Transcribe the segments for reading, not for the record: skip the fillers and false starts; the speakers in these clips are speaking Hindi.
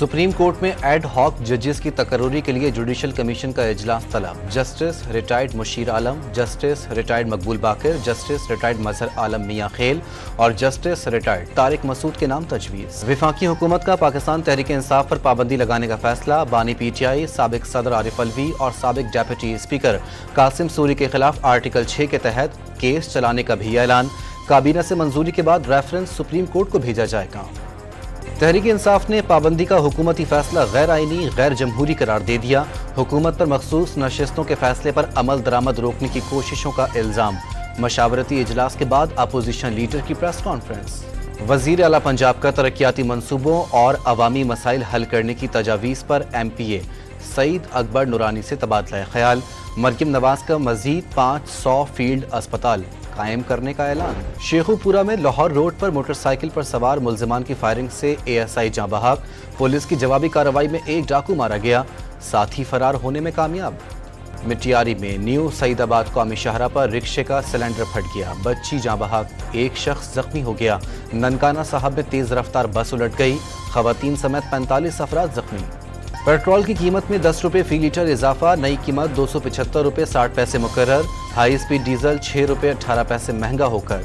सुप्रीम कोर्ट में एड हॉक जजेस की तकर्रुरी के लिए जुडिशल कमीशन का इजलास तलब। जस्टिस रिटायर्ड मुशीर आलम, जस्टिस रिटायर्ड मकबूल बाकर, जस्टिस रिटायर्ड मजहर आलम मियां खेल और जस्टिस रिटायर्ड तारिक मसूद के नाम तजवीज़। वफाकी हुकूमत का पाकिस्तान तहरीक इंसाफ पर पाबंदी लगाने का फैसला। बानी PTI साबिक सदर आरिफ अलवी और साबिक डेप्यूटी स्पीकर कासिम सूरी के खिलाफ आर्टिकल 6 के तहत केस चलाने का भी ऐलान। काबीना से मंजूरी के बाद रेफरेंस सुप्रीम कोर्ट को भेजा जाएगा। तहरीक इंसाफ ने पाबंदी का हुकूमती फैसला गैर आईनी, गैर जमहूरी करार दे दिया। हुकूमत पर मखसूस नशिस्तों के फैसले पर अमल दरामद रोकने की कोशिशों का इल्जाम। मशावरती इजलास के बाद अपोजिशन लीडर की प्रेस कॉन्फ्रेंस। वजीर आला पंजाब का तरक्याती मनसूबों और अवामी मसाइल हल करने की तजावीज़ पर MPA सईद अकबर नूरानी से तबादला ख्याल। मरकम नवाज का मजीद 500 फील्ड अस्पताल कायम करने का ऐलान। शेखुपुरा में लाहौर रोड पर मोटरसाइकिल पर सवार मुल्जिमान की फायरिंग से ASI जाँ बहक। पुलिस की जवाबी कार्रवाई में एक डाकू मारा गया, साथी फरार होने में कामयाब। मिटियारी में न्यू सईदाबाद कौमी शाहरा पर रिक्शे का सिलेंडर फट गया, बच्ची जाँ बहक, एक शख्स जख्मी हो गया। ननकाना साहब में तेज रफ्तार बस उलट गई, खवातीन समेत 45 अफराद जख्मी। पेट्रोल की कीमत में 10 रुपये फी लीटर इजाफा, नई कीमत 275 रुपये 60 पैसे मुकर्रर। हाई स्पीड डीजल 6 रुपये 18 पैसे महंगा होकर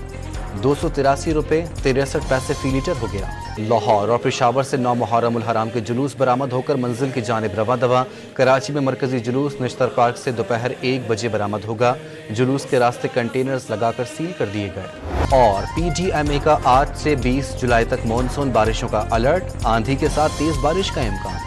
283 रुपये 63 पैसे फी लीटर हो गया। लाहौर और पेशावर से 9 मुहर्रम उल हराम के जुलूस बरामद होकर मंजिल की जानिब रवा दवा। कराची में मरकजी जुलूस निश्तर पार्क से दोपहर 1 बजे बरामद होगा। जुलूस के रास्ते कंटेनर्स लगाकर सील कर दिए गए। और PGMA का आज से 20 जुलाई तक मानसून बारिशों का अलर्ट, आंधी के साथ तेज बारिश का इम्कान।